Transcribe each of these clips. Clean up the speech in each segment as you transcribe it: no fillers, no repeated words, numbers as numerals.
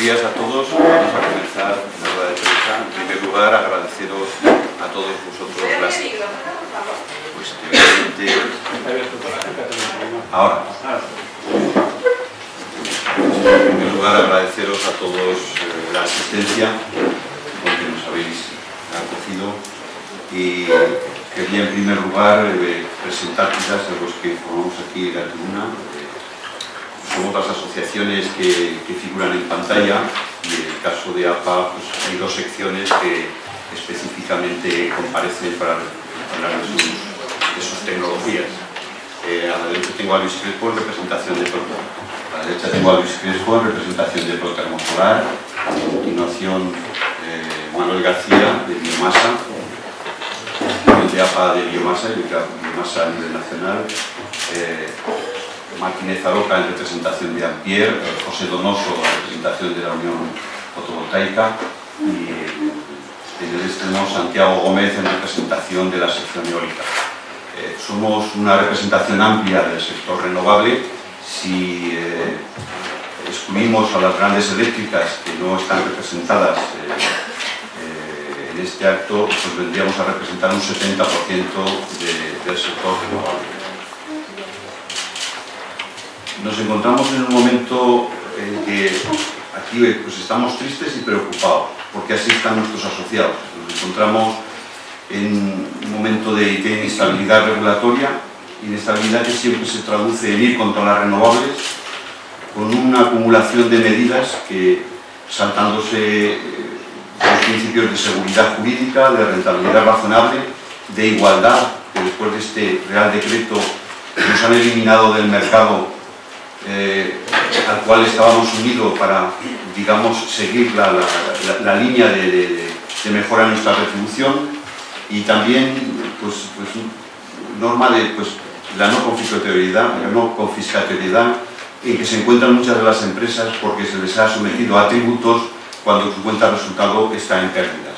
días a todos. Vamos a comenzar la rueda de prensa. En primer lugar, agradeceros a todos vosotros las... Pues evidentemente... Ahora. En primer lugar, agradeceros a todos la asistencia porque nos habéis acogido, y quería en primer lugar presentar quizás a los que formamos aquí la tribuna. Son otras asociaciones que figuran en pantalla, y en el caso de APA pues, hay dos secciones que específicamente comparecen para hablar de sus tecnologías. A la derecha tengo a Luis Crespo en representación de Proter. A la derecha tengo a Luis Crespo en representación de Protermosolar. A continuación Manuel García de Biomasa, de APA de Biomasa y de Biomasa a nivel nacional. Martínez Aroca en representación de Ampere, José Donoso en representación de la Unión Fotovoltaica, y en el extremo Santiago Gómez en representación de la sección eólica. Somos una representación amplia del sector renovable. Si excluimos a las grandes eléctricas que no están representadas en este acto, pues vendríamos a representar un 70% del sector renovable. Nos encontramos en un momento en que aquí pues estamos tristes y preocupados, porque así están nuestros asociados. Nos encontramos en un momento de inestabilidad regulatoria, inestabilidad que siempre se traduce en ir contra las renovables, con una acumulación de medidas que, saltándose los principios de seguridad jurídica, de rentabilidad razonable, de igualdad, que después de este Real Decreto nos han eliminado del mercado al cual estábamos unidos para, digamos, seguir la línea de mejora de nuestra retribución, y también norma de la no confiscatoriedad en que se encuentran muchas de las empresas, porque se les ha sometido a tributos cuando su cuenta de resultado está en pérdidas.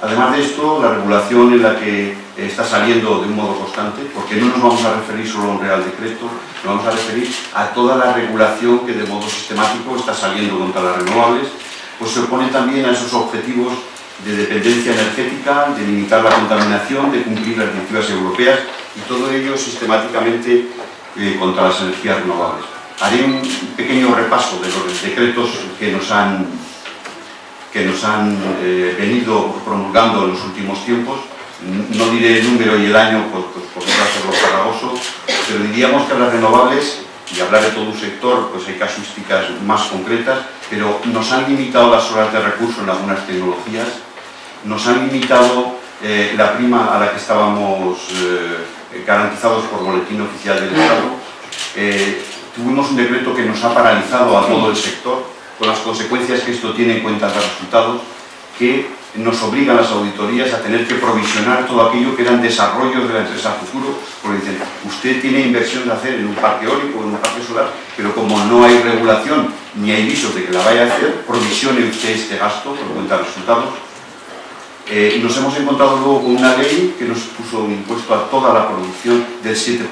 Además de esto, la regulación en la que está saliendo de un modo constante, porque no nos vamos a referir solo a un Real Decreto, nos vamos a referir a toda la regulación que de modo sistemático está saliendo contra las renovables, pues se opone también a esos objetivos de dependencia energética, de limitar la contaminación, de cumplir las directivas europeas, y todo ello sistemáticamente contra las energías renovables. Haré un pequeño repaso de los decretos que nos han venido promulgando en los últimos tiempos. No diré el número y el año por no hacerlo farragoso, pero diríamos que a las renovables, y hablar de todo un sector, pues hay casuísticas más concretas, pero nos han limitado las horas de recurso en algunas tecnologías, nos han limitado la prima a la que estábamos garantizados por Boletín Oficial del Estado. Tuvimos un decreto que nos ha paralizado a todo el sector, con las consecuencias que esto tiene en cuenta de resultados, que nos obligan las auditorías a tener que provisionar todo aquello que eran desarrollos de la empresa a futuro, porque dicen, usted tiene inversión de hacer en un parque eólico o en un parque solar, pero como no hay regulación ni hay visos de que la vaya a hacer, provisione usted este gasto por cuenta de resultados. Nos hemos encontrado luego con una ley que nos puso un impuesto a toda la producción del 7%,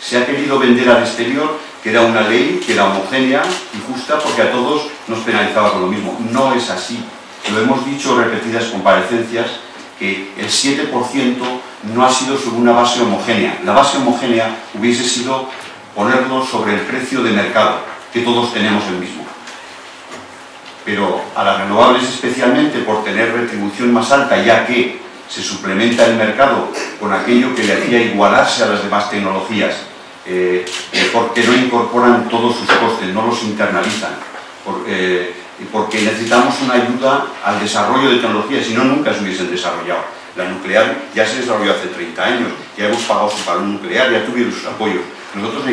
se ha querido vender al exterior que era una ley que era homogénea y justa porque a todos nos penalizaba con lo mismo. No es así. Lo hemos dicho en repetidas comparecencias, que el 7% no ha sido sobre una base homogénea. La base homogénea hubiese sido ponerlo sobre el precio de mercado, que todos tenemos el mismo. Pero a las renovables, especialmente por tener retribución más alta, ya que se suplementa el mercado con aquello que le hacía igualarse a las demás tecnologías, porque no incorporan todos sus costes, no los internalizan, porque necesitamos una ayuda al desarrollo de tecnologías, si no, nunca se hubiesen desarrollado. La nuclear ya se desarrolló hace 30 años, ya hemos pagado su paro nuclear, ya tuvieron sus apoyos. Nosotros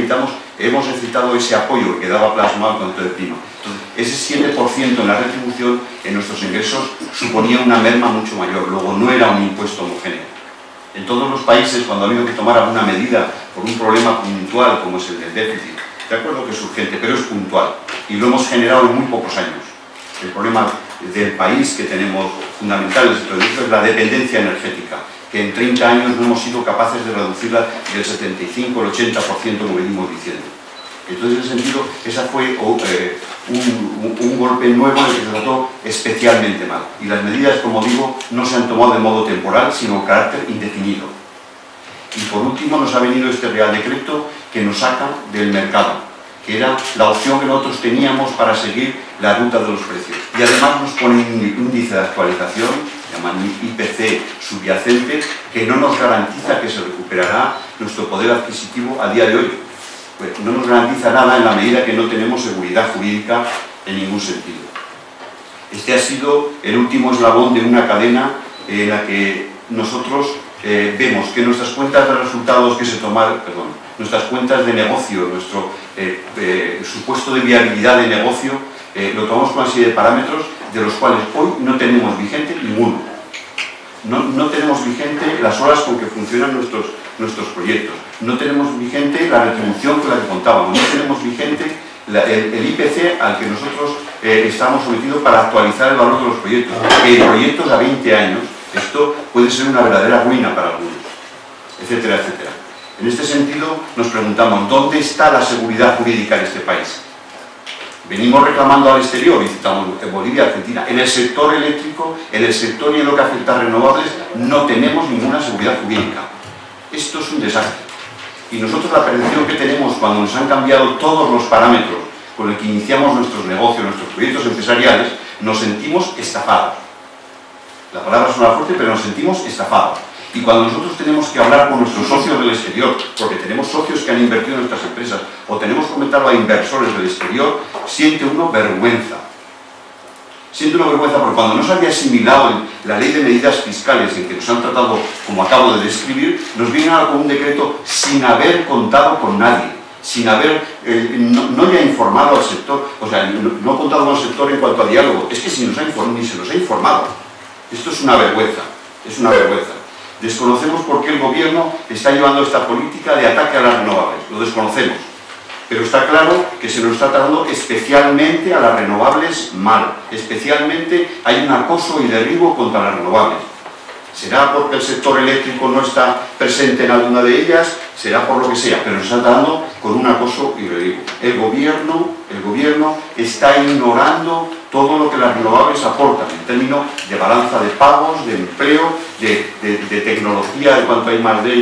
hemos necesitado ese apoyo que quedaba plasmado con todo el primo. Entonces, ese 7% en la retribución en nuestros ingresos suponía una merma mucho mayor, luego no era un impuesto homogéneo. En todos los países, cuando ha habido que tomar alguna medida por un problema puntual como es el del déficit, de acuerdo que es urgente, pero es puntual, y lo hemos generado en muy pocos años. El problema del país que tenemos fundamental es la dependencia energética, que en 30 años no hemos sido capaces de reducirla del 75 al 80%, como venimos diciendo. Entonces, en ese sentido, esa fue un golpe nuevo en el que se trató especialmente mal. Y las medidas, como digo, no se han tomado de modo temporal, sino de carácter indefinido. Y por último, nos ha venido este Real Decreto que nos saca del mercado, que era la opción que nosotros teníamos para seguir la ruta de los precios. Y además nos pone un índice de actualización, llaman IPC subyacente, que no nos garantiza que se recuperará nuestro poder adquisitivo a día de hoy. Pues no nos garantiza nada en la medida que no tenemos seguridad jurídica en ningún sentido. Este ha sido el último eslabón de una cadena en la que nosotros vemos que nuestras cuentas de resultados que se tomaron, nuestras cuentas de negocio, nuestro supuesto de viabilidad de negocio, lo tomamos con una serie de parámetros de los cuales hoy no tenemos vigente ninguno. No tenemos vigente las horas con que funcionan nuestros proyectos, no tenemos vigente la retribución con la que contábamos, no tenemos vigente el IPC al que nosotros estamos sometidos para actualizar el valor de los proyectos. Que en proyectos a 20 años esto puede ser una verdadera ruina para algunos, etcétera, etcétera. En este sentido nos preguntamos, ¿dónde está la seguridad jurídica en este país? Venimos reclamando al exterior, visitamos Bolivia, Argentina. En el sector eléctrico, en el sector y en lo que afecta a renovables, no tenemos ninguna seguridad jurídica. Esto es un desastre. Y nosotros la percepción que tenemos cuando nos han cambiado todos los parámetros con el que iniciamos nuestros negocios, nuestros proyectos empresariales, nos sentimos estafados. La palabra suena fuerte, pero nos sentimos estafados. Y cuando nosotros tenemos que hablar con nuestros socios del exterior, porque tenemos socios que han invertido en nuestras empresas, o tenemos que comentarlo a inversores del exterior, siente uno vergüenza. Siente una vergüenza porque cuando no se había asimilado la ley de medidas fiscales en que nos han tratado, como acabo de describir, nos vienen ahora con un decreto sin haber contado con nadie, sin haber, no ya informado al sector, o sea, no contado con el sector en cuanto a diálogo, es que ni se nos ha informado. Esto es una vergüenza, es una vergüenza. Desconocemos por qué el gobierno está llevando esta política de ataque a las renovables, lo desconocemos. Pero está claro que se nos está tratando especialmente a las renovables mal. Especialmente hay un acoso y derribo contra las renovables. Será porque el sector eléctrico no está presente en alguna de ellas, será por lo que sea, pero nos está tratando con un acoso y derribo. El gobierno está ignorando todo lo que las renovables aportan en términos de balanza de pagos, de empleo, de tecnología de cuanto hay más de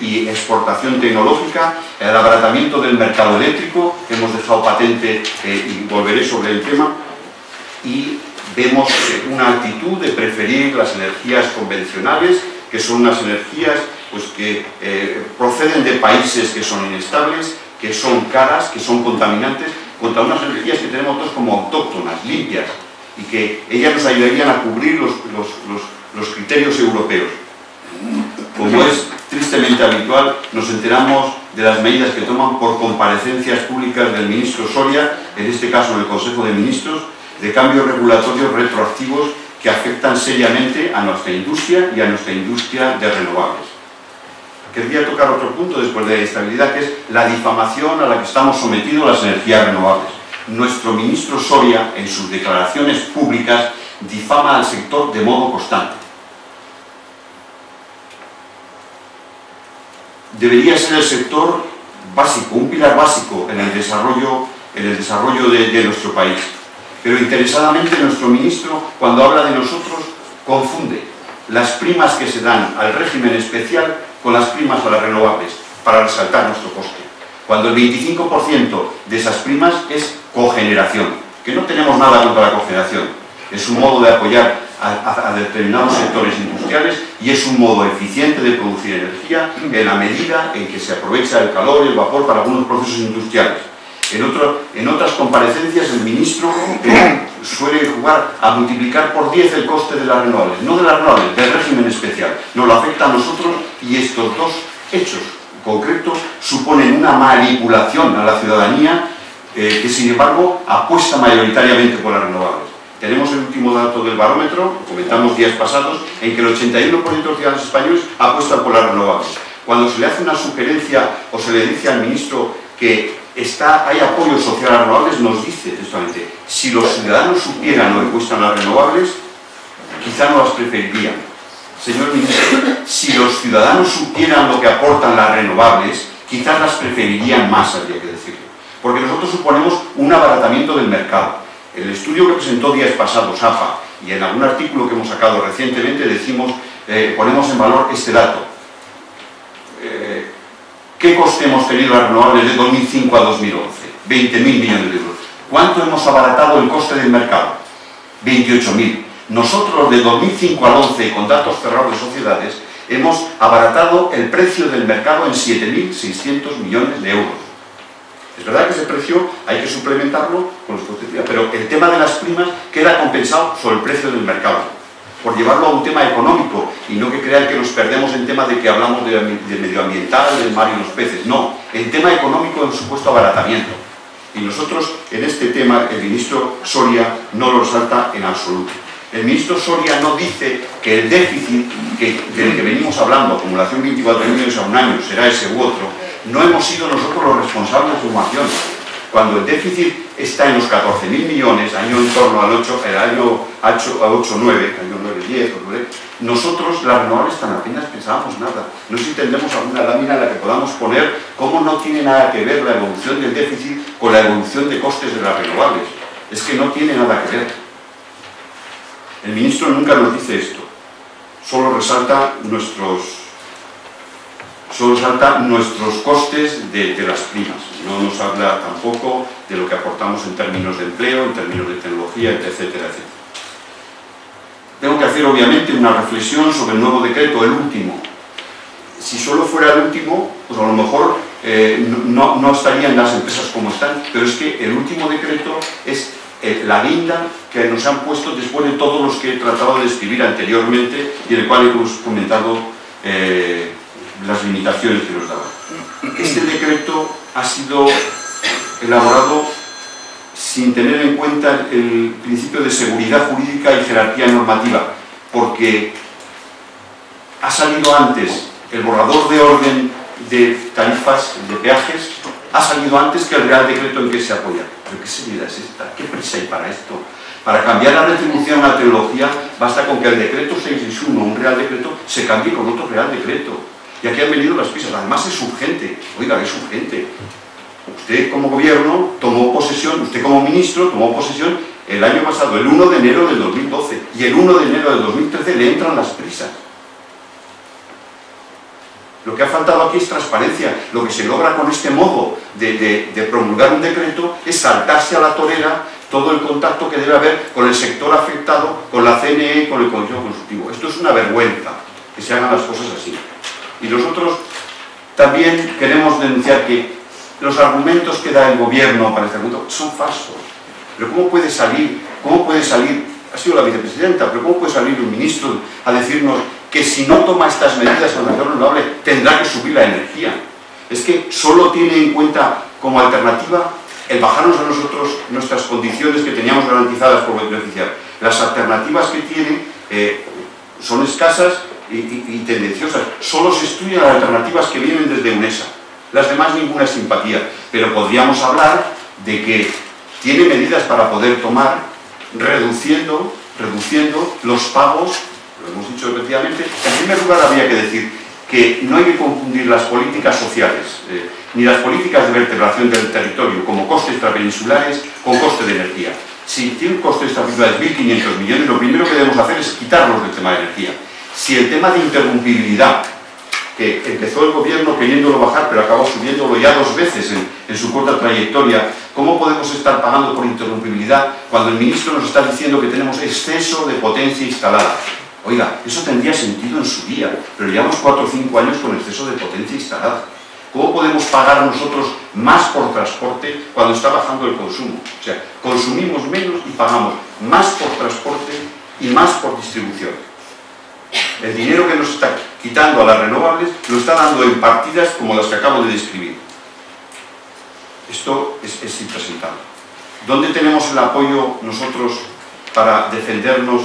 y exportación tecnológica, el abaratamiento del mercado eléctrico, que hemos dejado patente y volveré sobre el tema, y vemos una actitud de preferir las energías convencionales, que son unas energías pues, que proceden de países que son inestables, que son caras, que son contaminantes, contra unas energías que tenemos nosotros como autóctonas, limpias, y que ellas nos ayudarían a cubrir los criterios europeos. Como es tristemente habitual, nos enteramos de las medidas que toman por comparecencias públicas del ministro Soria, en este caso en el Consejo de Ministros, de cambios regulatorios retroactivos que afectan seriamente a nuestra industria y a nuestra industria de renovables. Querría tocar otro punto después de estabilidad, que es la difamación a la que estamos sometidos las energías renovables. Nuestro ministro Soria, en sus declaraciones públicas, difama al sector de modo constante. Debería ser el sector básico, un pilar básico en el desarrollo de nuestro país. Pero interesadamente nuestro ministro, cuando habla de nosotros, confunde las primas que se dan al régimen especial con las primas a las renovables, para resaltar nuestro coste. Cuando el 25% de esas primas es cogeneración, que no tenemos nada contra la cogeneración, es un modo de apoyar a determinados sectores industriales y es un modo eficiente de producir energía en la medida en que se aprovecha el calor y el vapor para algunos procesos industriales. En otras comparecencias el ministro suele jugar a multiplicar por 10 el coste de las renovables, no de las renovables, del régimen especial. Nos lo afecta a nosotros y estos dos hechos concretos suponen una manipulación a la ciudadanía que sin embargo apuesta mayoritariamente por las renovables. Tenemos el último dato del barómetro, lo comentamos días pasados, en que el 81% de los ciudadanos españoles apuestan por las renovables. Cuando se le hace una sugerencia o se le dice al ministro que hay apoyo social a renovables, nos dice textualmente, si los ciudadanos supieran lo que cuestan las renovables, quizá no las preferirían. Señor ministro, si los ciudadanos supieran lo que aportan las renovables, quizás las preferirían más, habría que decirlo. porque nosotros suponemos un abaratamiento del mercado. El estudio que presentó días pasados APA y en algún artículo que hemos sacado recientemente decimos, ponemos en valor este dato. ¿Qué coste hemos tenido las renovables de 2005 a 2011? 20.000 millones de euros. ¿Cuánto hemos abaratado el coste del mercado? 28.000. Nosotros de 2005 al 11, con datos cerrados de sociedades, hemos abaratado el precio del mercado en 7.600 millones de euros. Es verdad que ese precio hay que suplementarlo con los costes, pero el tema de las primas queda compensado sobre el precio del mercado, por llevarlo a un tema económico y no que crean que nos perdemos en tema de que hablamos de medioambiental, del mar y los peces. No, en tema económico en supuesto abaratamiento. Y nosotros en este tema el ministro Soria no lo resalta en absoluto. El ministro Soria no dice que el déficit del que venimos hablando, acumulación 24 millones a un año, será ese u otro. No hemos sido nosotros los responsables de formación. Cuando el déficit está en los 14.000 millones, año en torno al 8, el año 8, 9, año 9, 10, 9, nosotros las renovables tan apenas pensábamos nada. No sé si tendremos alguna lámina en la que podamos poner cómo no tiene nada que ver la evolución del déficit con la evolución de costes de las renovables. Es que no tiene nada que ver. El ministro nunca nos dice esto. Solo resalta nuestros costes de las primas. No nos habla tampoco de lo que aportamos en términos de empleo, en términos de tecnología, etcétera, etcétera. Tengo que hacer obviamente una reflexión sobre el nuevo decreto, el último. Si solo fuera el último, pues a lo mejor no estarían las empresas como están, pero es que el último decreto es la guinda que nos han puesto después de todos los que he tratado de describir anteriormente y en el cual hemos comentado las limitaciones que nos daban. Este decreto ha sido elaborado sin tener en cuenta el principio de seguridad jurídica y jerarquía normativa, porque ha salido antes el borrador de orden de tarifas, de peajes, ha salido antes que el Real Decreto en que se apoya. ¿Pero qué seriedad es esta? ¿Qué prisa hay para esto? Para cambiar la retribución a la tecnología basta con que el Decreto 661, un Real Decreto, se cambie con otro Real Decreto. Y aquí han venido las prisas. Además es urgente. Oiga, es urgente. Usted como gobierno tomó posesión, usted como ministro tomó posesión el año pasado, el 1 de enero del 2012. Y el 1 de enero del 2013 le entran las prisas. Lo que ha faltado aquí es transparencia. Lo que se logra con este modo de promulgar un decreto es saltarse a la torera todo el contacto que debe haber con el sector afectado, con la CNE y con el Consejo Consultivo. Esto es una vergüenza, que se hagan las cosas así. Y nosotros también queremos denunciar que los argumentos que da el gobierno para este punto son falsos. Pero ¿cómo puede salir, ha sido la vicepresidenta, pero cómo puede salir un ministro a decirnos que si no toma estas medidas con el sector renovable tendrá que subir la energía? Es que solo tiene en cuenta como alternativa el bajarnos a nosotros nuestras condiciones que teníamos garantizadas por beneficiar. Las alternativas que tiene son escasas y tendenciosas. Solo se estudian las alternativas que vienen desde UNESA. Las demás ninguna simpatía. Pero podríamos hablar de que tiene medidas para poder tomar reduciendo los pagos. Lo hemos dicho repetidamente. En primer lugar habría que decir que no hay que confundir las políticas sociales ni las políticas de vertebración del territorio como costes extrapeninsulares con coste de energía. Si tiene un coste extrapeninsulares de 1.500 millones, lo primero que debemos hacer es quitarlos del tema de energía. Si el tema de interrumpibilidad, que empezó el gobierno queriéndolo bajar, pero acabó subiéndolo ya 2 veces en su corta trayectoria, ¿cómo podemos estar pagando por interrumpibilidad cuando el ministro nos está diciendo que tenemos exceso de potencia instalada? Oiga, eso tendría sentido en su día, pero llevamos 4 o 5 años con exceso de potencia instalada. ¿Cómo podemos pagar nosotros más por transporte cuando está bajando el consumo? O sea, consumimos menos y pagamos más por transporte y más por distribución. El dinero que nos está quitando a las renovables lo está dando en partidas como las que acabo de describir. Esto es impresentable. ¿Dónde tenemos el apoyo nosotros para defendernos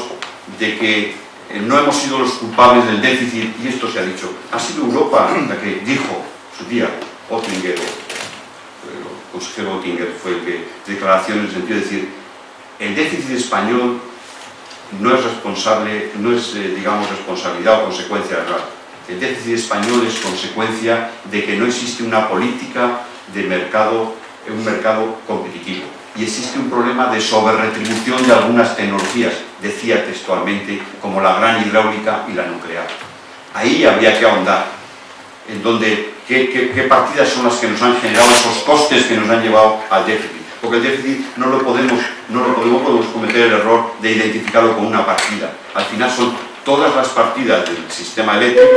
de que no hemos sido los culpables del déficit? Y esto se ha dicho. Ha sido Europa la que dijo su día, Oettinger, el consejero Oettinger fue el que declaración en el sentido de decir el déficit español no es responsable, no es, digamos, responsabilidad o consecuencia de nada. El déficit español es consecuencia de que no existe una política de mercado un mercado competitivo. Y existe un problema de sobreretribución de algunas tecnologías, decía textualmente, como la gran hidráulica y la nuclear. Ahí habría que ahondar, en donde qué partidas son las que nos han generado esos costes que nos han llevado al déficit. Porque el déficit no lo podemos cometer el error de identificarlo con una partida. Al final son todas las partidas del sistema eléctrico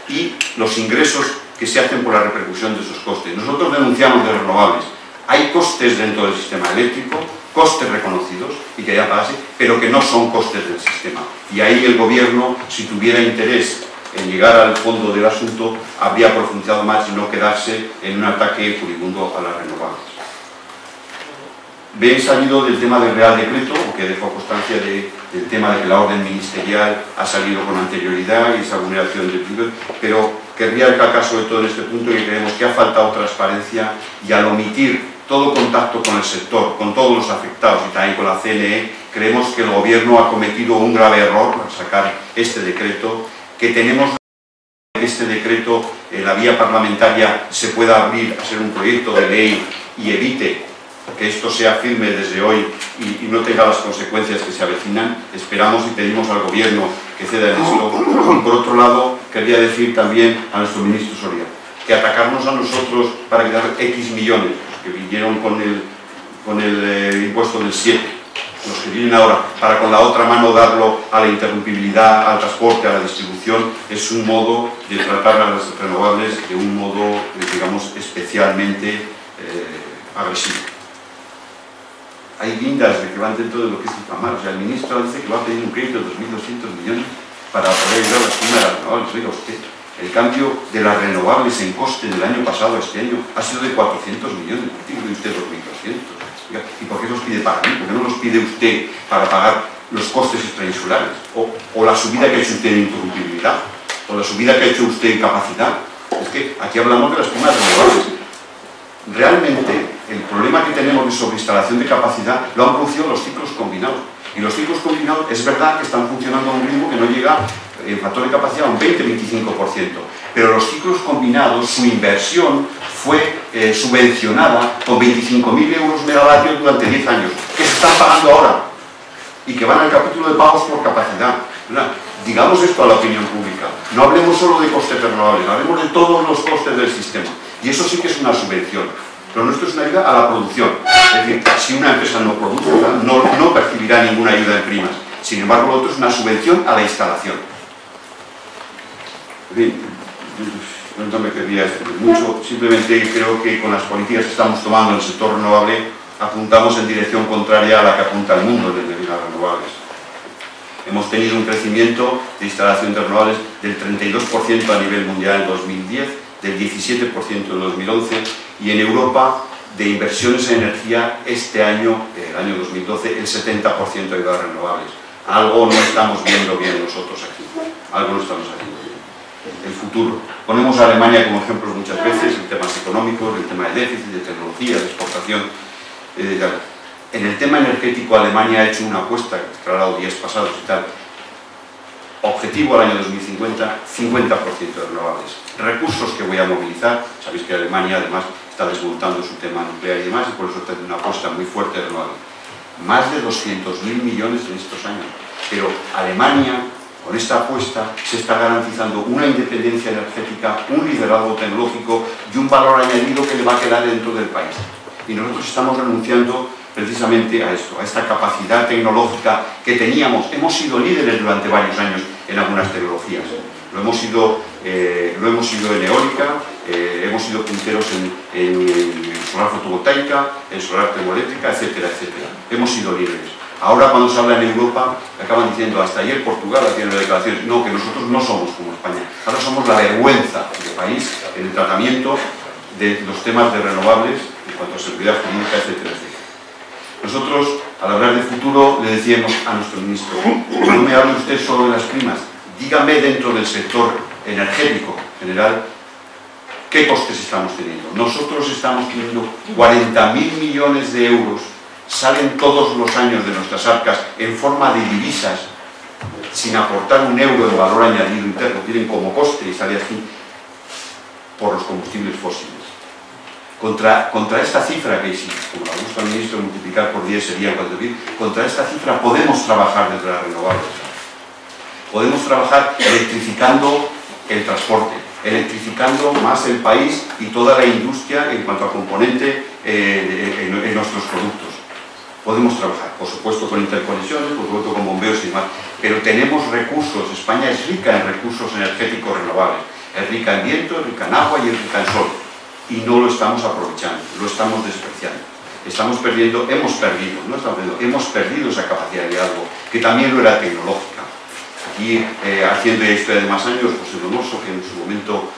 y los ingresos que se hacen por la repercusión de esos costes. Nosotros denunciamos de renovables. Hay costes dentro del sistema eléctrico, costes reconocidos y que ya pase, pero que no son costes del sistema. Y ahí el gobierno, si tuviera interés en llegar al fondo del asunto, habría profundizado más y no quedarse en un ataque furibundo a las renovables. He salido del tema del Real Decreto, que dejo constancia del tema de que la orden ministerial ha salido con anterioridad y esa vulneración del principio, pero querría recalcar sobre todo en este punto que creemos que ha faltado transparencia y al omitir todo contacto con el sector, con todos los afectados y también con la CNE, creemos que el gobierno ha cometido un grave error al sacar este decreto, que tenemos que este decreto en la vía parlamentaria se pueda abrir a ser un proyecto de ley y evite que esto sea firme desde hoy y no tenga las consecuencias que se avecinan. Esperamos y pedimos al gobierno que ceda en esto. Y por otro lado, quería decir también a nuestro ministro Soria que atacarnos a nosotros para quitar X millones, que vinieron con el impuesto del 7, los que vienen ahora, para con la otra mano darlo a la interrumpibilidad, al transporte, a la distribución, es un modo de tratar a las renovables de un modo, digamos, especialmente agresivo. Hay guindas de que van dentro de lo que es inflamar. O sea, el ministro dice que va a pedir un crédito de 2.200 millones para poder ayudar a las primas de las renovables. Oiga usted, el cambio de las renovables en coste del año pasado a este año ha sido de 400 millones. ¿Por qué pide usted 2.200? ¿Y por qué los pide para mí? ¿Por qué no los pide usted para pagar los costes extrainsulares? O la subida que ha hecho usted en interrumpibilidad, o la subida que ha hecho usted en capacidad. Es que aquí hablamos de las primas renovables. Realmente, el problema que tenemos de sobreinstalación de capacidad lo han producido los ciclos combinados. Y los ciclos combinados es verdad que están funcionando a un ritmo que no llega en factor de capacidad a un 20-25%. Pero los ciclos combinados, su inversión fue subvencionada con 25.000 euros megavatios durante 10 años, que se están pagando ahora y que van al capítulo de pagos por capacidad. ¿Verdad? Digamos esto a la opinión pública. No hablemos solo de costes renovables, hablemos de todos los costes del sistema. Y eso sí que es una subvención. Lo nuestro es una ayuda a la producción. Es decir, si una empresa no produce, no percibirá ninguna ayuda en primas. Sin embargo, lo otro es una subvención a la instalación. En fin, no me querría extender mucho. Simplemente creo que con las políticas que estamos tomando en el sector renovable apuntamos en dirección contraria a la que apunta el mundo de energías renovables. Hemos tenido un crecimiento de instalación de renovables del 32% a nivel mundial en 2010, del 17% en 2011, y en Europa de inversiones en energía este año, el año 2012, el 70% ha ido a renovables. Algo no estamos viendo bien nosotros aquí, algo no estamos haciendo bien. El futuro. Ponemos a Alemania como ejemplo muchas veces en temas económicos, en tema de déficit, de tecnología, de exportación. En el tema energético, Alemania ha hecho una apuesta, que ha dado días pasados y tal. Objetivo al año 2050, 50% de renovables. Recursos que voy a movilizar. Sabéis que Alemania además está desmontando su tema nuclear y demás, y por eso está haciendo una apuesta muy fuerte de renovables. Más de 200.000 millones en estos años. Pero Alemania, con esta apuesta, se está garantizando una independencia energética, un liderazgo tecnológico y un valor añadido que le va a quedar dentro del país. Y nosotros estamos renunciando precisamente a esto, a esta capacidad tecnológica que teníamos. Hemos sido líderes durante varios años en algunas tecnologías. Lo hemos sido en eólica, hemos sido punteros en solar fotovoltaica, en solar termoeléctrica, etcétera, etcétera. Hemos sido líderes. Ahora cuando se habla en Europa, acaban diciendo, hasta ayer Portugal hacía declaraciones, no, que nosotros no somos como España. Ahora somos la vergüenza del país en el tratamiento de los temas de renovables en cuanto a seguridad jurídica, etcétera, etcétera. Nosotros, al hablar de futuro, le decíamos a nuestro ministro, no me hable usted solo de las primas, dígame dentro del sector energético general qué costes estamos teniendo. Nosotros estamos teniendo 40.000 millones de euros, salen todos los años de nuestras arcas en forma de divisas, sin aportar un euro de valor añadido interno, tienen como coste y sale así por los combustibles fósiles. Contra esta cifra, que si, como le gusta al ministro, multiplicar por 10 sería 4.000, contra esta cifra podemos trabajar desde las renovables. Podemos trabajar electrificando el transporte, electrificando más el país y toda la industria en cuanto a componente en nuestros productos. Podemos trabajar, por supuesto, con interconexiones, por supuesto, con bombeos y demás, pero tenemos recursos. España es rica en recursos energéticos renovables. Es rica en viento, es rica en agua y es rica en sol. Y no lo estamos aprovechando, lo estamos despreciando. Hemos perdido esa capacidad de liderazgo, que también lo era tecnológica. Aquí, haciendo la historia de más años, José Donoso, que en su momento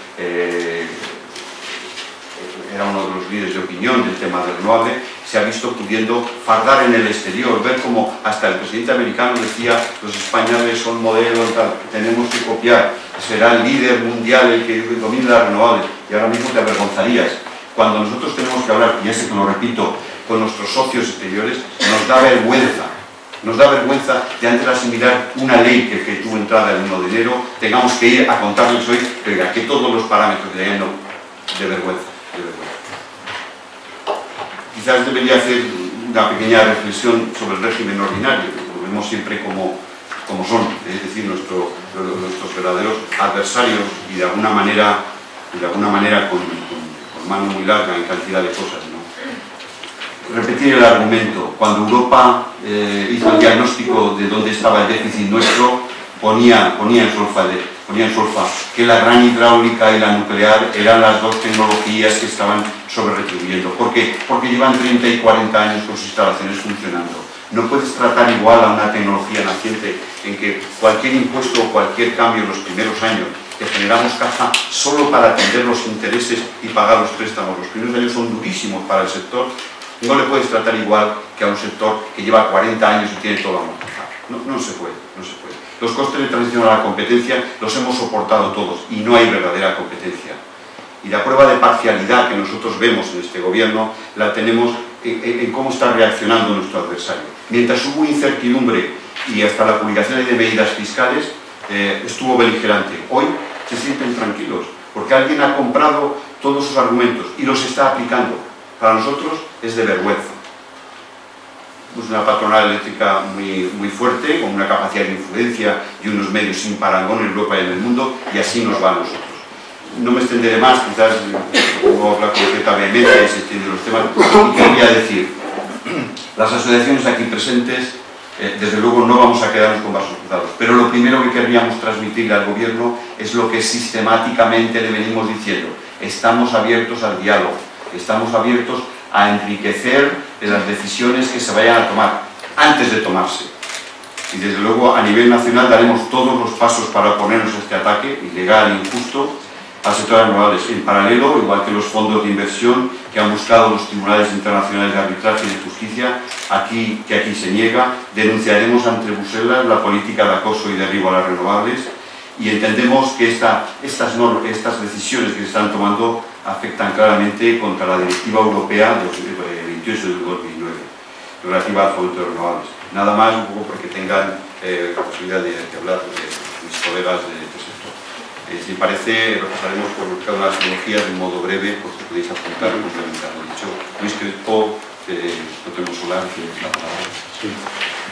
era uno de los líderes de opinión del tema del renovable, se ha visto pudiendo fardar en el exterior, ver cómo hasta el presidente americano decía: los españoles son modelos, tal, tenemos que copiar, será el líder mundial el que domine las renovables. Y ahora mismo te avergonzarías. Cuando nosotros tenemos que hablar, y ya sé que lo repito, con nuestros socios exteriores, nos da vergüenza. Nos da vergüenza de antes de asimilar una ley que tuvo entrada el 1 de enero, tengamos que ir a contarles hoy que todos los parámetros de ley no, de vergüenza. Quizás debería hacer una pequeña reflexión sobre el régimen ordinario, que lo vemos siempre como son, es decir, nuestros verdaderos adversarios y de alguna manera con mano muy larga en cantidad de cosas, ¿no? Repetir el argumento: cuando Europa hizo el diagnóstico de dónde estaba el déficit nuestro, ponía en solfa que la gran hidráulica y la nuclear eran las dos tecnologías que estaban sobre-retribuyendo. ¿Por qué? Porque llevan 30 y 40 años con sus instalaciones funcionando. No puedes tratar igual a una tecnología naciente en que cualquier impuesto o cualquier cambio en los primeros años que generamos caja solo para atender los intereses y pagar los préstamos. Los primeros años son durísimos para el sector. No le puedes tratar igual que a un sector que lleva 40 años y tiene todo amortizado. No se puede. Los costes de transición a la competencia los hemos soportado todos y no hay verdadera competencia. Y la prueba de parcialidad que nosotros vemos en este gobierno la tenemos en cómo está reaccionando nuestro adversario. Mientras hubo incertidumbre y hasta la publicación de medidas fiscales, estuvo beligerante. Hoy se sienten tranquilos porque alguien ha comprado todos sus argumentos y los está aplicando. Para nosotros es de vergüenza. Es una patronal eléctrica muy fuerte, con una capacidad de influencia y unos medios sin parangón en Europa y en el mundo, y así nos va a nosotros. No me extenderé más, quizás no hablar con cierta vehemencia y se extienden los temas. Y quería decir, las asociaciones aquí presentes, desde luego no vamos a quedarnos con vasos cruzados, pero lo primero que querríamos transmitirle al gobierno es lo que sistemáticamente le venimos diciendo: estamos abiertos al diálogo, estamos abiertos a enriquecer las decisiones que se vayan a tomar antes de tomarse. Y desde luego a nivel nacional daremos todos los pasos para oponernos a este ataque ilegal e injusto al sector de renovables. En paralelo, igual que los fondos de inversión que han buscado los tribunales internacionales de arbitraje y de justicia, que aquí se niega, denunciaremos ante Bruselas la política de acoso y derribo a las renovables, y entendemos que estas decisiones que se están tomando afectan claramente contra la Directiva Europea del 28 de 2009, relativa al fomento de renovables. Nada más, un poco porque tengan la posibilidad de hablar de mis colegas de este sector. Si parece, repasaremos por cada una de las tecnologías de un modo breve, porque podéis apuntar y complementar lo dicho. Luis Crespo, Protemo Solar, que es la palabra. Sí.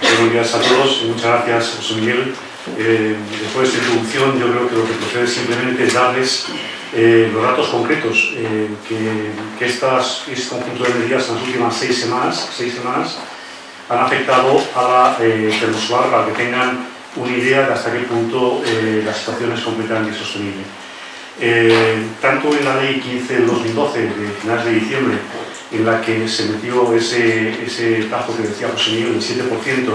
Buenos días a todos y muchas gracias, José Miguel. Después de esta introducción, yo creo que lo que procede simplemente es darles los datos concretos que este conjunto de medidas en las últimas 6 semanas han afectado a la termosolar, para que tengan una idea de hasta qué punto la situación es completamente insostenible. Tanto en la ley 15 del 2012, de finales de diciembre, en la que se metió ese plazo que decía José Miguel, del 7%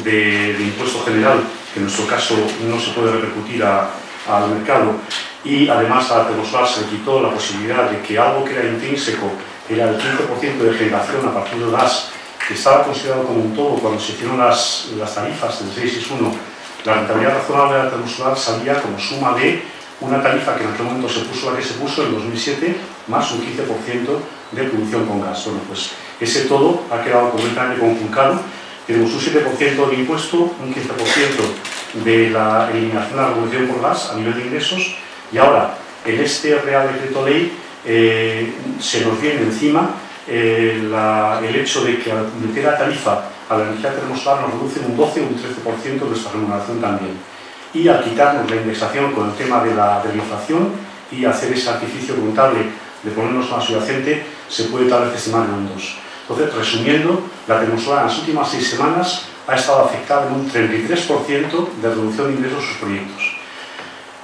de impuesto general, que en nuestro caso no se puede repercutir al mercado, y además a la termosolar se le quitó la posibilidad de que algo que era intrínseco, que era el 15% de generación a partir del gas, que estaba considerado como un todo cuando se hicieron las tarifas del 661, la rentabilidad razonable de la termosolar salía como suma de una tarifa que en aquel momento se puso, la que se puso en 2007, más un 15% de producción con gas. Bueno, pues ese todo ha quedado completamente conjuncado. Tenemos un 7% de impuesto, un 15% de la eliminación de la revolución por gas a nivel de ingresos, y ahora en este Real Decreto Ley se nos viene encima el hecho de que al meter la tarifa a la energía termosolar nos reduce un 12 o un 13% nuestra remuneración también. Y al quitarnos la indexación con el tema de la inflación y hacer ese artificio contable de ponernos una subyacente, se puede tal vez estimar en un 2. Entonces, resumiendo, la termosolar en las últimas 6 semanas ha estado afectada en un 33% de reducción de ingresos a sus proyectos.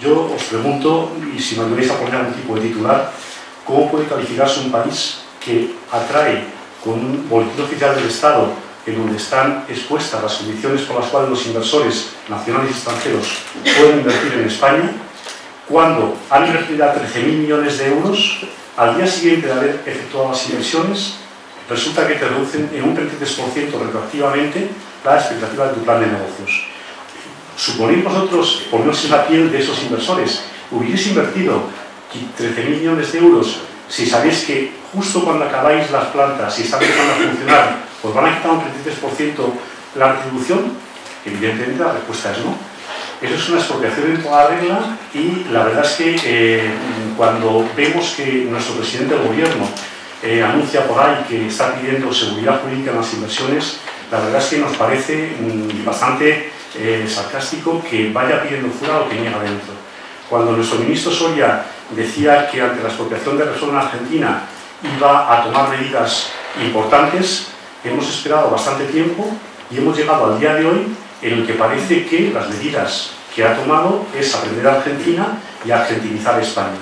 Yo os pregunto, y si me ayudáis a poner algún tipo de titular, ¿cómo puede calificarse un país que atrae con un boletín oficial del Estado en donde están expuestas las condiciones por las cuales los inversores nacionales y extranjeros pueden invertir en España, cuando han invertido 13.000 millones de euros, al día siguiente de haber efectuado las inversiones, resulta que te reducen en un 33% retroactivamente la expectativa de tu plan de negocios? Suponéis vosotros, poneros en la piel de esos inversores, hubierais invertido 13.000 millones de euros si sabéis que justo cuando acabáis las plantas y están empezando a funcionar, os van a quitar un 33% la retribución? Evidentemente la respuesta es no. Eso es una expropiación en toda regla, y la verdad es que cuando vemos que nuestro presidente del gobierno anuncia por ahí que está pidiendo seguridad jurídica en las inversiones, la verdad es que nos parece bastante sarcástico que vaya pidiendo fuera lo que niega dentro. Cuando nuestro ministro Soria decía que ante la expropiación de Repsol en Argentina iba a tomar medidas importantes, hemos esperado bastante tiempo y hemos llegado al día de hoy en el que parece que las medidas que ha tomado es aprender a Argentina y argentinizar España.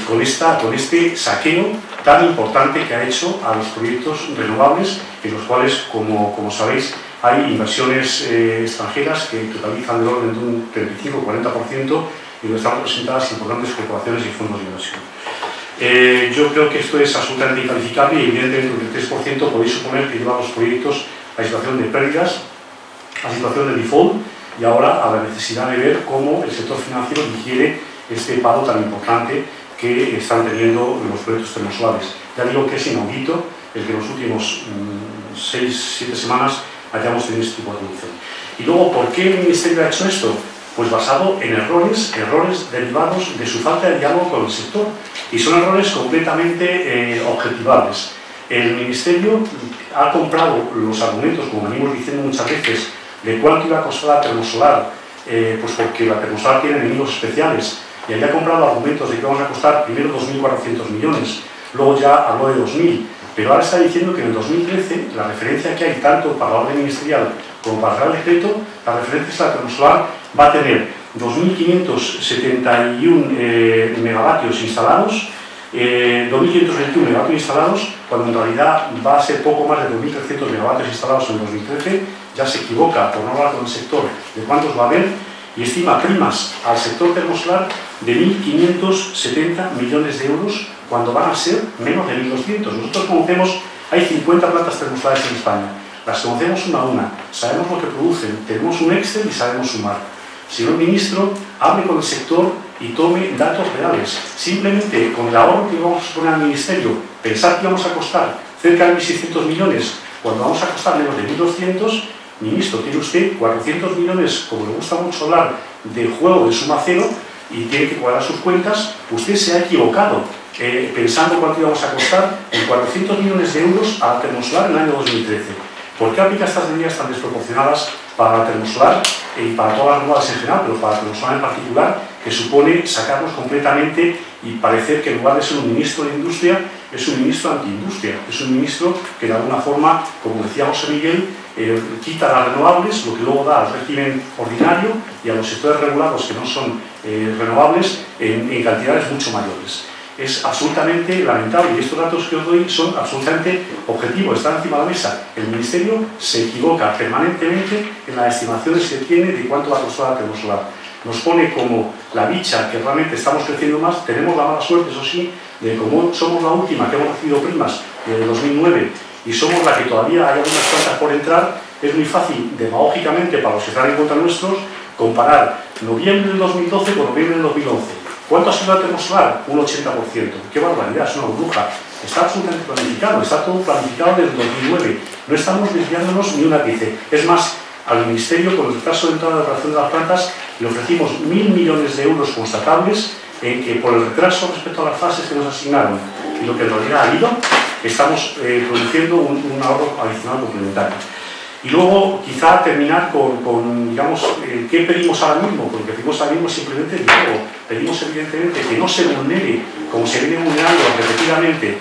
Con este saqueo tan importante que ha hecho a los proyectos renovables, en los cuales, como sabéis, hay inversiones extranjeras que totalizan del orden de un 35 o 40%, y donde están representadas importantes corporaciones y fondos de inversión. Yo creo que esto es absolutamente incalificable, y evidentemente el 3% podéis suponer que lleva a los proyectos a situación de pérdidas, a situación de default, y ahora a la necesidad de ver cómo el sector financiero digiere este paro tan importante que están teniendo los proyectos termosolares. Ya digo que es inaudito el que en los últimos 6-7 semanas hayamos tenido este tipo de reducción. Y luego, ¿por qué el Ministerio ha hecho esto? Pues basado en errores derivados de su falta de diálogo con el sector, y son errores completamente objetivables. El Ministerio ha comprado los argumentos, como venimos diciendo muchas veces, de cuánto iba a costar la termosolar, pues porque la termosolar tiene enemigos especiales, y había comprado argumentos de que vamos a costar primero 2.400 millones, luego ya habló de 2.000, pero ahora está diciendo que en el 2013 la referencia que hay tanto para la orden ministerial como para el Real Decreto, la referencia es que la termosolar va a tener 2.571 megavatios instalados, 2.521 megavatios instalados, cuando en realidad va a ser poco más de 2.300 megavatios instalados en 2013. Ya se equivoca, por no hablar con el sector, de cuántos va a haber, y estima primas al sector termosolar de 1.570 millones de euros, cuando van a ser menos de 1.200. Nosotros conocemos, hay 50 plantas termosolares en España, las conocemos una a una, sabemos lo que producen, tenemos un Excel y sabemos sumar. Señor ministro, hable con el sector y tome datos reales. Simplemente con el ahorro que vamos a suponer al ministerio, pensar que vamos a costar cerca de 1.600 millones, cuando vamos a costar menos de 1.200, ministro, tiene usted 400 millones, como le gusta mucho hablar, de juego de suma cero, y tiene que cuadrar sus cuentas. Usted se ha equivocado pensando cuánto íbamos a costar en 400 millones de euros a la termosolar en el año 2013. ¿Por qué aplica estas medidas tan desproporcionadas para la termosolar y para todas las renovables en general, pero para la termosolar en particular, que supone sacarnos completamente y parecer que en lugar de ser un ministro de industria, es un ministro antiindustria, es un ministro que de alguna forma, como decía José Miguel, quita las renovables, lo que luego da al régimen ordinario y a los sectores regulados que no son renovables en cantidades mucho mayores. Es absolutamente lamentable, y estos datos que os doy son absolutamente objetivos, están encima de la mesa. El Ministerio se equivoca permanentemente en las estimaciones que tiene de cuánto va a costar la termosolar. Nos pone como la bicha que realmente estamos creciendo más. Tenemos la mala suerte, eso sí, de como somos la última que hemos recibido primas desde 2009 y somos la que todavía hay algunas cuantas por entrar. Es muy fácil, demagógicamente, para los que están en contra nuestros, comparar noviembre del 2012 con noviembre del 2011. ¿Cuánto ha sido la termosolar? Un 80%. ¡Qué barbaridad! Es una burbuja. Está absolutamente planificado, está todo planificado desde el 2009. No estamos desviándonos ni un ápice. Es más, al Ministerio, con el retraso de entrada de operación de las plantas, le ofrecimos 1.000 millones de euros constatables en que por el retraso respecto a las fases que nos asignaron y lo que en realidad ha habido, estamos produciendo un ahorro adicional complementario. Y luego, quizá terminar con digamos, ¿qué pedimos ahora mismo? Porque lo que pedimos ahora mismo es simplemente el diálogo. Pedimos, evidentemente, que no se vulnere, como se viene vulnerando repetidamente,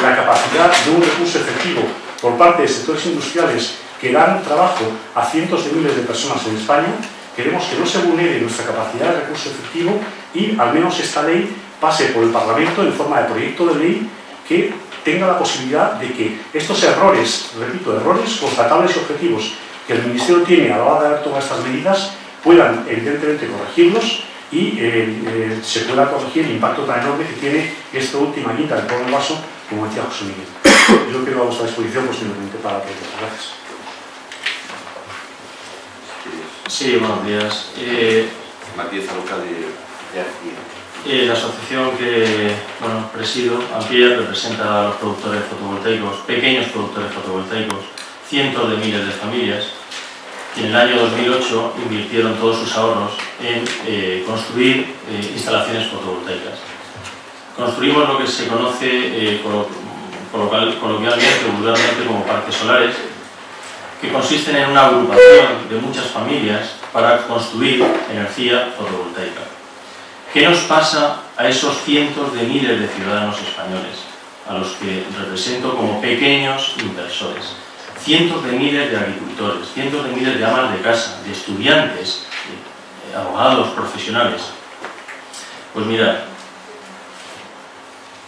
la capacidad de un recurso efectivo por parte de sectores industriales que dan trabajo a cientos de miles de personas en España. Queremos que no se vulnere nuestra capacidad de recurso efectivo y, al menos, esta ley pase por el Parlamento en forma de proyecto de ley que tenga la posibilidad de que estos errores, repito, errores constatables y objetivos que el Ministerio tiene a la hora de dar todas estas medidas, puedan evidentemente corregirlos y se pueda corregir el impacto tan enorme que tiene esta última guinda del polvo del vaso, como decía José Miguel. Yo quedo a vuestra disposición posiblemente para preguntas. Gracias. Sí, buenos días. Matías Alcalde de Arcía. La asociación que presido, Ampier, representa a los productores fotovoltaicos, pequeños productores fotovoltaicos, cientos de miles de familias, que en el año 2008 invirtieron todos sus ahorros en construir instalaciones fotovoltaicas. Construimos lo que se conoce coloquialmente, vulgarmente, como parques solares, que consisten en una agrupación de muchas familias para construir energía fotovoltaica. ¿Qué nos pasa a esos cientos de miles de ciudadanos españoles, a los que represento como pequeños inversores? Cientos de miles de agricultores, cientos de miles de amas de casa, de estudiantes, de abogados, profesionales. Pues mirad,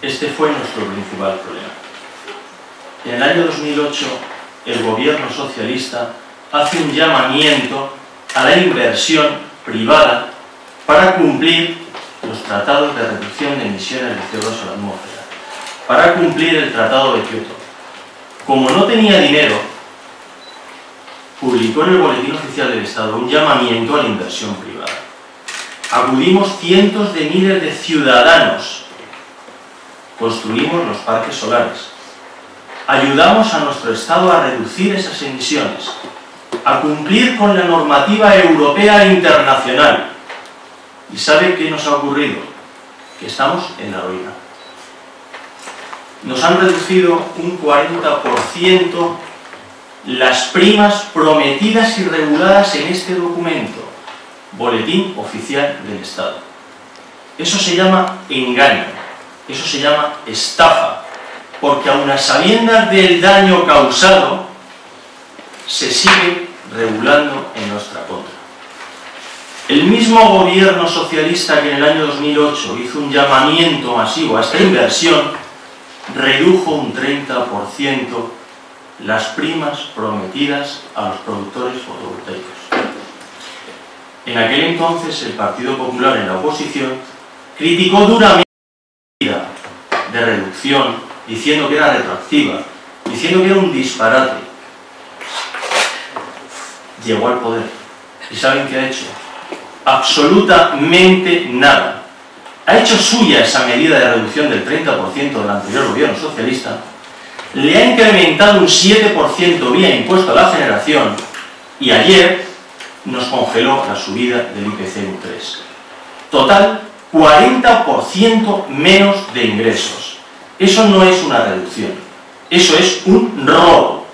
este fue nuestro principal problema. En el año 2008, el gobierno socialista hace un llamamiento a la inversión privada para cumplir los tratados de reducción de emisiones de CO2 a la atmósfera, para cumplir el Tratado de Kioto. Como no tenía dinero, publicó en el Boletín Oficial del Estado un llamamiento a la inversión privada. Acudimos cientos de miles de ciudadanos, construimos los parques solares, ayudamos a nuestro Estado a reducir esas emisiones, a cumplir con la normativa europea e internacional. ¿Y sabe qué nos ha ocurrido? Que estamos en la ruina. Nos han reducido un 40% las primas prometidas y reguladas en este documento, Boletín Oficial del Estado. Eso se llama engaño, eso se llama estafa, porque aun a sabiendas del daño causado, se sigue regulando en nuestra contra. El mismo gobierno socialista que en el año 2008 hizo un llamamiento masivo a esta inversión, redujo un 30% las primas prometidas a los productores fotovoltaicos. En aquel entonces el Partido Popular, en la oposición, criticó duramente la medida de reducción, diciendo que era retroactiva, diciendo que era un disparate. Llegó al poder. ¿Y saben qué ha hecho? Absolutamente nada. Ha hecho suya esa medida de reducción del 30% del anterior gobierno socialista, le ha incrementado un 7% vía impuesto a la generación y ayer nos congeló la subida del IPC en un 3. Total, 40% menos de ingresos. Eso no es una reducción, eso es un robo.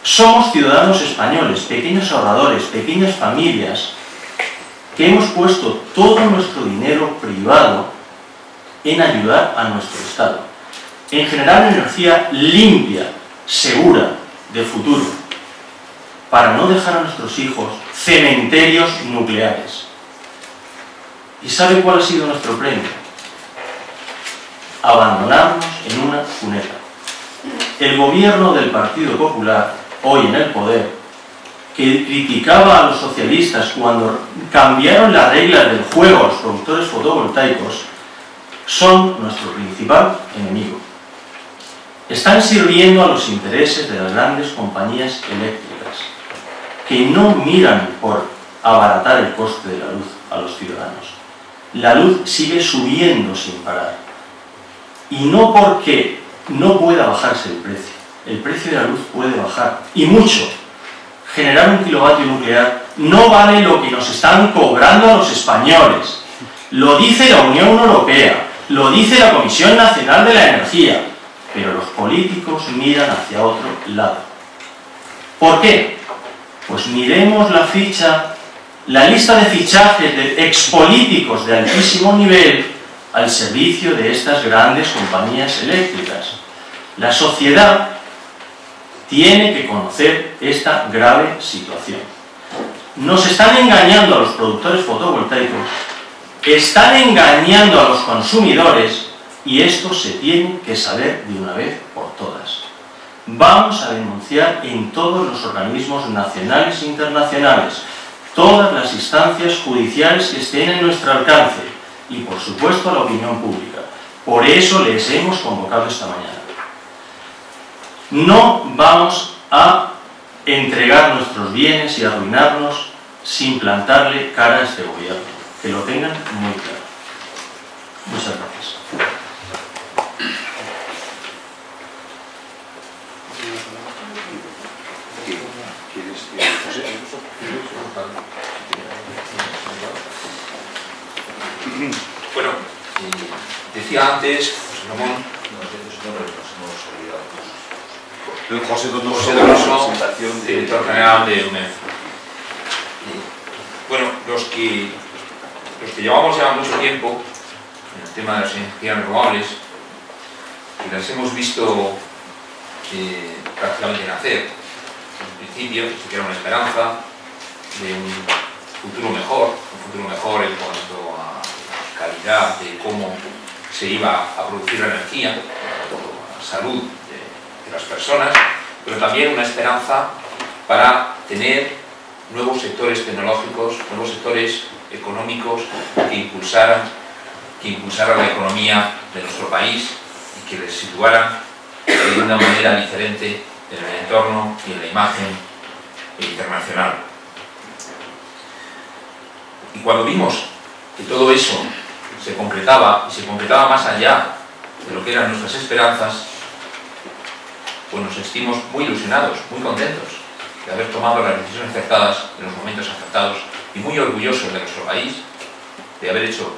Somos ciudadanos españoles, pequeños ahorradores, pequeñas familias, que hemos puesto todo nuestro dinero privado en ayudar a nuestro Estado, en generar energía limpia, segura, de futuro, para no dejar a nuestros hijos cementerios nucleares. ¿Y sabe cuál ha sido nuestro premio? Abandonarnos en una cuneta. El gobierno del Partido Popular, hoy en el poder, que criticaba a los socialistas cuando cambiaron las reglas del juego a los productores fotovoltaicos, son nuestro principal enemigo. Están sirviendo a los intereses de las grandes compañías eléctricas, que no miran por abaratar el coste de la luz a los ciudadanos. La luz sigue subiendo sin parar. Y no porque no pueda bajarse el precio de la luz puede bajar, y mucho. generar un kilovatio nuclear no vale lo que nos están cobrando a los españoles. Lo dice la Unión Europea, lo dice la Comisión Nacional de la Energía, pero los políticos miran hacia otro lado. ¿Por qué? Pues miremos la lista de fichajes de expolíticos de altísimo nivel al servicio de estas grandes compañías eléctricas. La sociedad tiene que conocer esta grave situación. Nos están engañando a los productores fotovoltaicos, están engañando a los consumidores y esto se tiene que saber de una vez por todas. Vamos a denunciar en todos los organismos nacionales e internacionales, todas las instancias judiciales que estén en nuestro alcance y, por supuesto, a la opinión pública. Por eso les hemos convocado esta mañana. No vamos a entregar nuestros bienes y arruinarnos sin plantarle cara a este gobierno. Que lo tengan muy claro. Muchas gracias. Bueno, decía antes, José Ramón, José José Donoso, director general de UNED. Bueno, los que llevamos ya mucho tiempo en el tema de las energías renovables, y las hemos visto prácticamente nacer, en principio, ni siquiera una esperanza de un futuro mejor en cuanto a calidad de cómo se iba a producir la energía, a la salud de las personas, pero también una esperanza para tener nuevos sectores tecnológicos, nuevos sectores económicos que impulsaran la economía de nuestro país y que les situaran de una manera diferente en el entorno y en la imagen internacional. Y cuando vimos que todo eso se concretaba, y se concretaba más allá de lo que eran nuestras esperanzas, pues nos sentimos muy ilusionados, muy contentos de haber tomado las decisiones acertadas en los momentos acertados y muy orgullosos de nuestro país, de haber hecho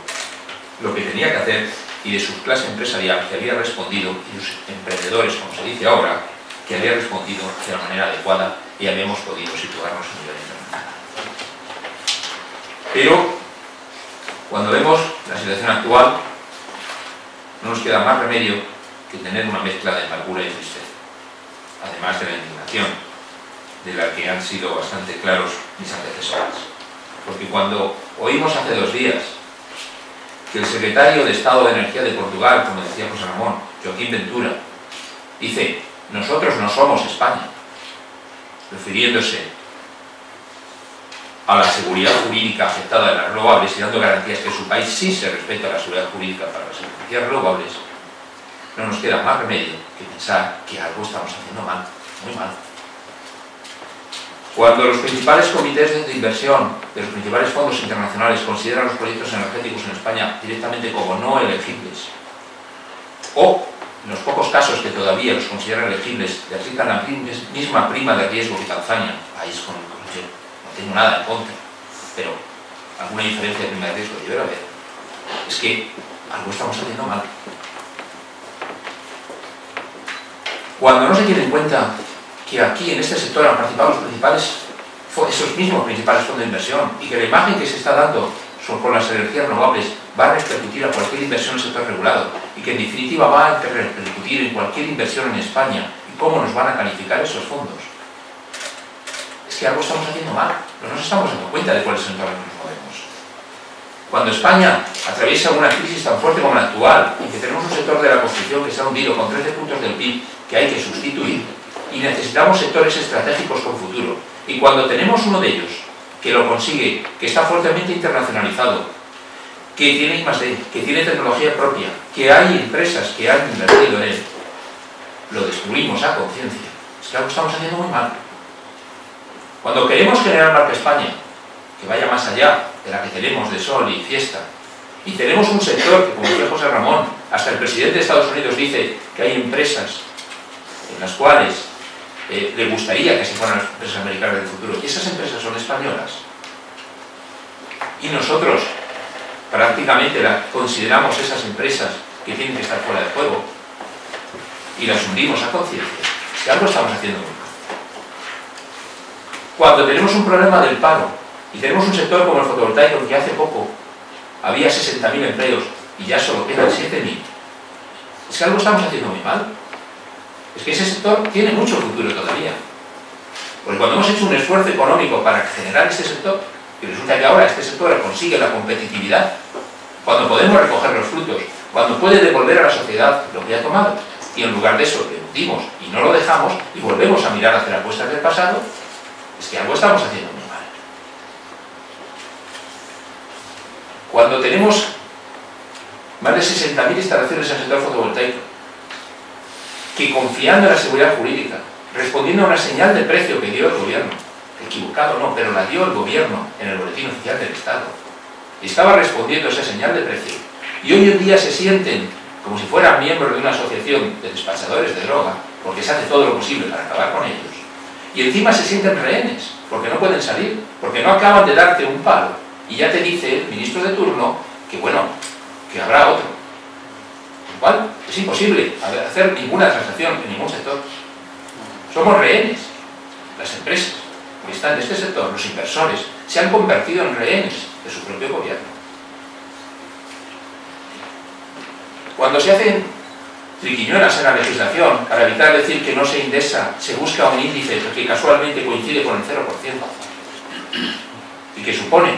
lo que tenía que hacer y de su clase empresarial que había respondido, y sus emprendedores, como se dice ahora, que había respondido de la manera adecuada y habíamos podido situarnos a nivel internacional. Pero, cuando vemos la situación actual, no nos queda más remedio que tener una mezcla de amargura y tristeza, además de la indignación, de la que han sido bastante claros mis antecesores. Porque cuando oímos hace 2 días que el secretario de Estado de Energía de Portugal, como decía José Ramón, Joaquín Ventura, dice: nosotros no somos España, refiriéndose a la seguridad jurídica aceptada de las renovables y dando garantías que en su país sí se respeta la seguridad jurídica para las energías renovables, no nos queda más remedio que pensar que algo estamos haciendo mal, muy mal. Cuando los principales comités de inversión de los principales fondos internacionales consideran los proyectos energéticos en España directamente como no elegibles, o en los pocos casos que todavía los consideran elegibles, le aplican la misma prima de riesgo que Tanzania, país con el que yo no tengo nada en contra, pero alguna diferencia de prima de riesgo debe haber, es que algo estamos haciendo mal. Cuando no se tiene en cuenta que aquí en este sector han participado esos mismos principales fondos de inversión y que la imagen que se está dando con las energías renovables va a repercutir a cualquier inversión en el sector regulado y que en definitiva va a repercutir en cualquier inversión en España y cómo nos van a calificar esos fondos, es que algo estamos haciendo mal, no nos estamos dando cuenta de cuál es el entorno que nos movemos. Cuando España atraviesa una crisis tan fuerte como la actual y que tenemos un sector de la construcción que se ha hundido con 13 puntos del PIB que hay que sustituir, y necesitamos sectores estratégicos con futuro, y cuando tenemos uno de ellos que lo consigue, que está fuertemente internacionalizado, que tiene I+D, que tiene tecnología propia, que hay empresas que han invertido en él, lo destruimos a conciencia, es que algo estamos haciendo muy mal. Cuando queremos generar marca España, que vaya más allá de la que tenemos de sol y fiesta, y tenemos un sector que, como decía José Ramón, hasta el presidente de Estados Unidos dice que hay empresas en las cuales le gustaría que se fueran las empresas americanas del futuro. Y esas empresas son españolas. Y nosotros prácticamente consideramos esas empresas que tienen que estar fuera de juego y las hundimos a conciencia. Si algo estamos haciendo muy mal. Cuando tenemos un problema del paro y tenemos un sector como el fotovoltaico, que hace poco había 60.000 empleos y ya solo quedan 7.000, es que algo estamos haciendo muy mal. Es que ese sector tiene mucho futuro todavía. Porque cuando hemos hecho un esfuerzo económico para generar este sector, y resulta que ahora este sector consigue la competitividad, cuando podemos recoger los frutos, cuando puede devolver a la sociedad lo que ha tomado, y en lugar de eso le hundimos y no lo dejamos y volvemos a mirar hacia las apuestas del pasado, es que algo estamos haciendo muy mal. Cuando tenemos más de 60.000 instalaciones en el sector fotovoltaico, que confiando en la seguridad jurídica, respondiendo a una señal de precio que dio el gobierno, equivocado no, pero la dio el gobierno en el boletín oficial del Estado, estaba respondiendo a esa señal de precio, y hoy en día se sienten como si fueran miembros de una asociación de despachadores de droga, porque se hace todo lo posible para acabar con ellos, y encima se sienten rehenes, porque no pueden salir, porque no acaban de darte un palo, y ya te dice el ministro de turno que bueno, que habrá otro. Igual es imposible hacer ninguna transacción en ningún sector. Somos rehenes. Las empresas que están en este sector, los inversores, se han convertido en rehenes de su propio gobierno. Cuando se hacen triquiñuelas en la legislación para evitar decir que no se indesa, se busca un índice que casualmente coincide con el 0% y que supone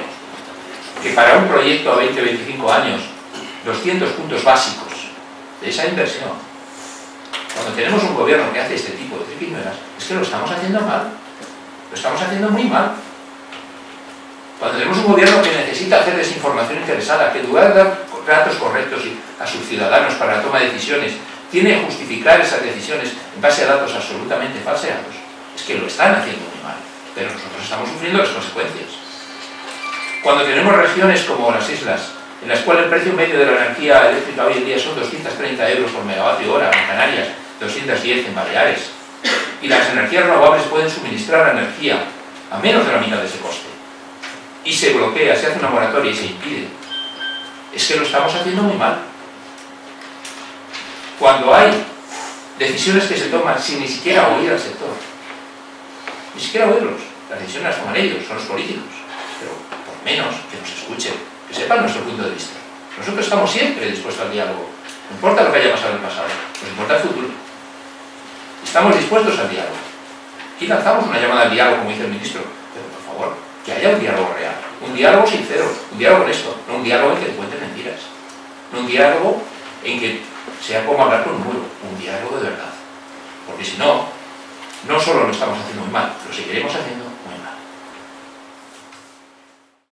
que para un proyecto a 20-25 años 200 puntos básicos de esa inversión, cuando tenemos un gobierno que hace este tipo de triquiñuelas, es que lo estamos haciendo mal, lo estamos haciendo muy mal. Cuando tenemos un gobierno que necesita hacer desinformación interesada, que en lugar de dar datos correctos a sus ciudadanos para la toma de decisiones, tiene que justificar esas decisiones en base a datos absolutamente falseados, es que lo están haciendo muy mal, pero nosotros estamos sufriendo las consecuencias. Cuando tenemos regiones como las islas, en las cuales el precio medio de la energía eléctrica hoy en día son 230 euros por megavatio hora, en Canarias 210 en Baleares, y las energías renovables pueden suministrar la energía a menos de la mitad de ese coste, y se bloquea, se hace una moratoria y se impide, es que lo estamos haciendo muy mal. Cuando hay decisiones que se toman sin ni siquiera oír al sector, ni siquiera oírlos, las decisiones las toman ellos, son los políticos, pero por menos que nos escuchen, que sepan nuestro punto de vista. Nosotros estamos siempre dispuestos al diálogo, no importa lo que haya pasado en el pasado, nos importa el futuro. Estamos dispuestos al diálogo. Aquí lanzamos una llamada al diálogo, como dice el ministro, pero por favor, que haya un diálogo real, un diálogo sincero, un diálogo honesto, no un diálogo en que encuentren mentiras, no un diálogo en que sea como hablar con un muro, un diálogo de verdad. Porque si no, no solo lo estamos haciendo muy mal, lo seguiremos haciendo